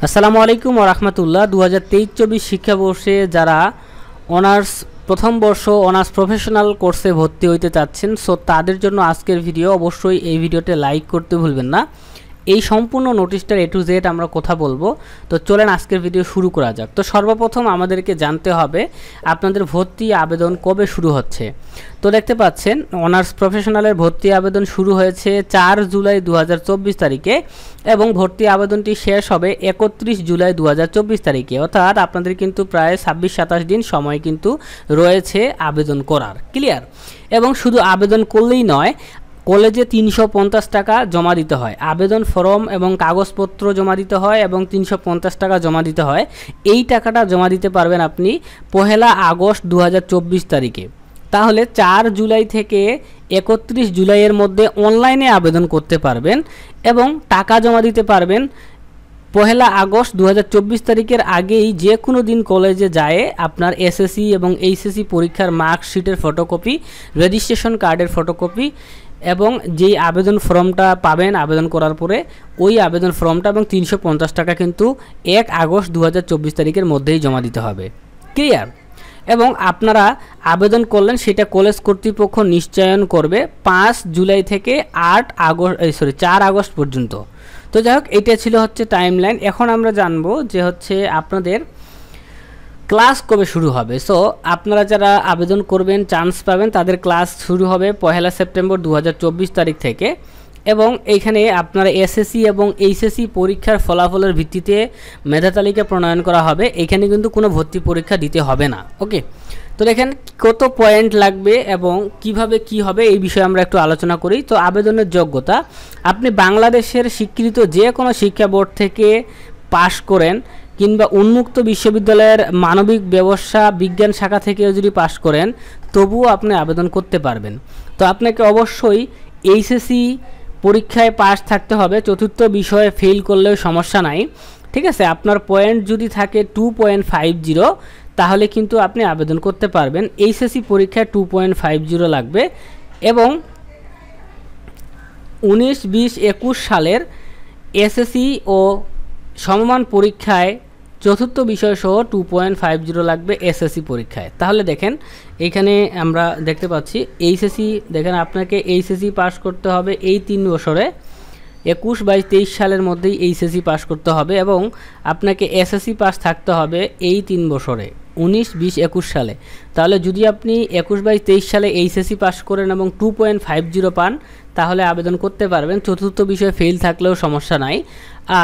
আসসালামু আলাইকুম ওয়া রাহমাতুল্লাহ। 2023-24 শিক্ষাবর্ষে যারা অনার্স প্রথম বর্ষ অনার্স প্রফেশনাল কোর্সে ভর্তি হইতে চাচ্ছেন, সো তাদের জন্য আজকের ভিডিও। অবশ্যই এই ভিডিওতে লাইক করতে ভুলবেন না। এই সম্পূর্ণ নোটিশটার A to Z আমরা কথা বলবো। তো চলেন আজকের ভিডিও শুরু করা যাক। তো সর্বপ্রথম আমাদেরকে জানতে হবে আপনাদের ভর্তি আবেদন কবে শুরু হচ্ছে। তো দেখতে পাচ্ছেন অনার্স প্রফেশনালের ভর্তি আবেদন শুরু হয়েছে 4 জুলাই 2024 তারিখে এবং ভর্তি আবেদনটি শেষ হবে 31 জুলাই 2024 তারিখে। অর্থাৎ আপনাদের কিন্তু প্রায় 26-27 দিন সময় কিন্তু রয়েছে আবেদন করার। ক্লিয়ার? এবং শুধু আবেদন করলেই নয়, কলেজে 350 টাকা জমা দিতে হয়, আবেদন ফর্ম এবং কাগজপত্র জমা দিতে হয় এবং 350 টাকা জমা দিতে হয়। এই টাকাটা জমা দিতে পারবেন আপনি 1 আগস্ট 2024 তারিখে। তাহলে 4 জুলাই থেকে 31 জুলাইয়ের মধ্যে অনলাইনে আবেদন করতে পারবেন এবং টাকা জমা দিতে পারবেন 1 আগস্ট 2024 তারিখের আগেই। যে কোনো দিন কলেজে যায় আপনার এসএসসি এবং এইচএসসি পরীক্ষার মার্কশিটের ফটোকপি, রেজিস্ট্রেশন কার্ডের ফটোকপি এবং যেই আবেদন ফর্মটা পাবেন আবেদন করার পরে ওই আবেদন ফর্মটা এবং 350 টাকা কিন্তু 1 আগস্ট 2024 তারিখের মধ্যেই জমা দিতে হবে। ক্লিয়ার? এবং আপনারা আবেদন করলেন সেটা কলেজ কর্তৃপক্ষ নিশ্চয়ন করবে 5 জুলাই থেকে 4 আগস্ট পর্যন্ত। তো যাই হোক, এটা ছিল হচ্ছে টাইমলাইন। এখন আমরা জানবো যে হচ্ছে আপনাদের ক্লাস কবে শুরু হবে। সো আপনারা যারা আবেদন করবেন চান্স পাবেন তাদের ক্লাস শুরু হবে 1 সেপ্টেম্বর 2024 তারিখ থেকে এবং এইখানে আপনারা এসএসসি এবং এইচএসসি পরীক্ষার ফলাফলের ভিত্তিতে মেধা তালিকা প্রণয়ন করা হবে। এখানে কিন্তু কোনো ভর্তি পরীক্ষা দিতে হবে না। ওকে, তো দেখেন কত পয়েন্ট লাগবে এবং কিভাবে কি হবে এই বিষয়ে আমরা একটু আলোচনা করি। তো আবেদনের যোগ্যতা, আপনি বাংলাদেশের স্বীকৃত যে কোনো শিক্ষা বোর্ড থেকে পাশ করেন কিংবা উন্মুক্ত বিশ্ববিদ্যালয়ের মানবিক ব্যবসা বিজ্ঞান শাখা থেকেও যদি পাশ করেন তবুও আপনি আবেদন করতে পারবেন। তো আপনাকে অবশ্যই এইচএসসি পরীক্ষায় পাস থাকতে হবে, চতুর্থ বিষয়ে ফেল করলেও সমস্যা নাই। ঠিক আছে? আপনার পয়েন্ট যদি থাকে 2.50 তাহলে কিন্তু আপনি আবেদন করতে পারবেন। এইচএসসি পরীক্ষায় 2.50 লাগবে এবং 19, 20, 21 সালের এসএসসি ও সমমান পরীক্ষায় চতুর্থ বিষয় সহ 2.50 লাগবে এসএসসি পরীক্ষায়। তাহলে দেখেন এইখানে আমরা দেখতে পাচ্ছি এইচএসসি, দেখেন আপনাকে এইচএসসি পাস করতে হবে এই 3 বছরে 21, 22, 23 সালের মধ্যেই এইচএসসি পাস করতে হবে এবং আপনাকে এসএসসি পাস থাকতে হবে এই 3 বছরে 19, 20, 21 সালে। তাহলে যদি আপনি 21, 22, 23 সালে এইচএসসি পাস করেন এবং 2.50 পান তাহলে আবেদন করতে পারবেন। চতুর্থ বিষয়ে ফেল থাকলেও সমস্যা নাই।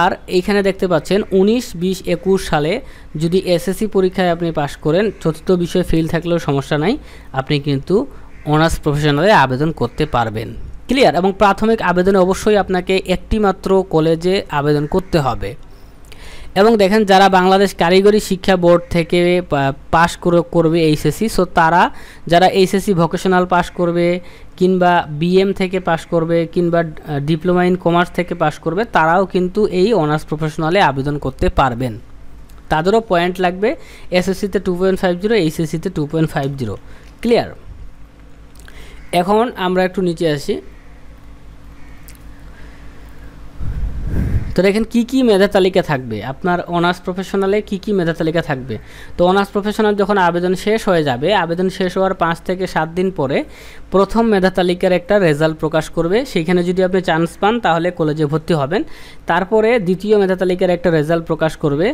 আর এইখানে দেখতে পাচ্ছেন 19, 20, 21 সালে যদি এসএসসি পরীক্ষায় আপনি পাস করেন, চতুর্থ বিষয়ে ফেল থাকলেও সমস্যা নাই, আপনি কিন্তু অনার্স প্রফেশনালে আবেদন করতে পারবেন। ক্লিয়ার? এবং প্রাথমিক আবেদনে অবশ্যই আপনাকে একটি মাত্র কলেজে আবেদন করতে হবে। এবং দেখেন যারা বাংলাদেশ কারিগরি শিক্ষা বোর্ড থেকে পাস করবে এইচএসসি, সো তারা যারা এইচএসসি ভোকেশনাল পাস করবে কিংবা বিএম থেকে পাস করবে কিংবা ডিপ্লোমা ইন কমার্স থেকে পাস করবে তারাও কিন্তু এই অনার্স প্রফেশনালে আবেদন করতে পারবেন। তাদেরও পয়েন্ট লাগবে এসএসসিতে 2.50, এইচএসসিতে 2.50। ক্লিয়ার? এখন আমরা একটু নিচে আসি। তো দেখেন কি কি মেধা তালিকা থাকবে আপনার অনার্স প্রফেশনালে, কি কি মেধা তালিকা থাকবে। তো অনার্স প্রফেশনাল যখন আবেদন শেষ হয়ে যাবে, আবেদন শেষ হওয়ার 5 থেকে 7 দিন পরে প্রথম মেধা তালিকার একটা রেজাল্ট প্রকাশ করবে। সেখানে যদি আপনি চান্স পান তাহলে কলেজে ভর্তি হবেন। তারপরে দ্বিতীয় মেধা তালিকার একটা রেজাল্ট প্রকাশ করবে।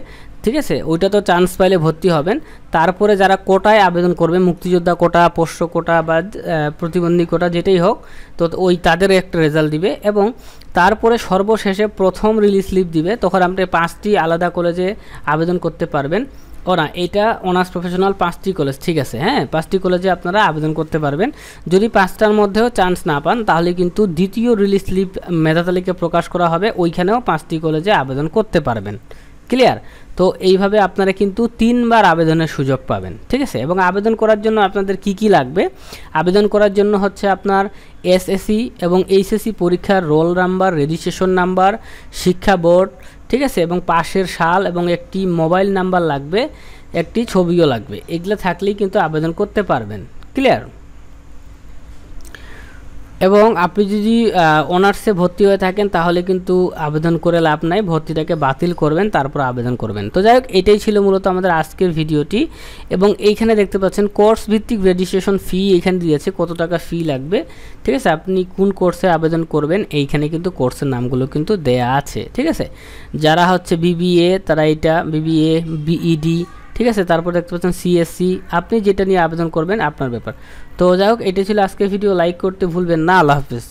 ঠিক আছে? ওইটা তো চান্স পাইলে ভর্তি হবেন। তারপরে যারা কোটায় আবেদন করবে, মুক্তিযোদ্ধা কোটা, পোষ্য কোটা বা প্রতিবন্ধী কোটা যেটাই হোক, তো ওই তাদের একটা রেজাল্ট দিবে এবং তারপরে সর্বশেষে প্রথম রিলিজ স্লিপ দিবে। তখন আপনি 5টি আলাদা কলেজে আবেদন করতে পারবেন। ও না, এটা অনার্স প্রফেশনাল 5টি কলেজ, ঠিক আছে? হ্যাঁ, 5টি কলেজে আপনারা আবেদন করতে পারবেন। যদি 5টার মধ্যেও চান্স না পান তাহলে কিন্তু দ্বিতীয় রিলিজ স্লিপ মেধা তালিকা প্রকাশ করা হবে, ওইখানেও 5টি কলেজে আবেদন করতে পারবেন। ক্লিয়ার? তো এইভাবে আপনারা কিন্তু 3 বার আবেদনের সুযোগ পাবেন। ঠিক আছে? এবং আবেদন করার জন্য আপনাদের কি কি লাগবে? আবেদন করার জন্য হচ্ছে আপনার এসএসসি এবং এইচএসসি পরীক্ষার রোল নাম্বার, রেজিস্ট্রেশন নাম্বার, শিক্ষা বোর্ড, ঠিক আছে, এবং পাশের সাল এবং একটি মোবাইল নাম্বার লাগবে, একটি ছবিও লাগবে। এগুলো থাকলেই কিন্তু আবেদন করতে পারবেন। ক্লিয়ার? এবং আপনি যদি অনার্সে ভর্তি হয়ে থাকেন তাহলে কিন্তু আবেদন করে লাভ নাই, ভর্তিটাকে বাতিল করবেন তারপর আবেদন করবেন। তো যাই হোক, এটাই ছিল মূলত আমাদের আজকের ভিডিওটি। এবং এইখানে দেখতে পাচ্ছেন কোর্স ভিত্তিক রেজিস্ট্রেশন ফি এইখানে দিয়েছে, কত টাকা ফি লাগবে, ঠিক আছে। আপনি কোন কোর্সে আবেদন করবেন এইখানে কিন্তু কোর্সের নামগুলো কিন্তু দেয়া আছে, ঠিক আছে। যারা হচ্ছে বিবিএ তারা এটা বিবিএ, বিইডি, ঠিক আছে। তারপর দেখতে পাচ্ছেন সিএসসি, আপনি যেটা নিয়ে আবেদন করবেন আপনার ব্যাপার। তো যাই হোক, এটা ছিল আজকের ভিডিও, লাইক করতে ভুলবেন না। আল্লাহ হাফেজ।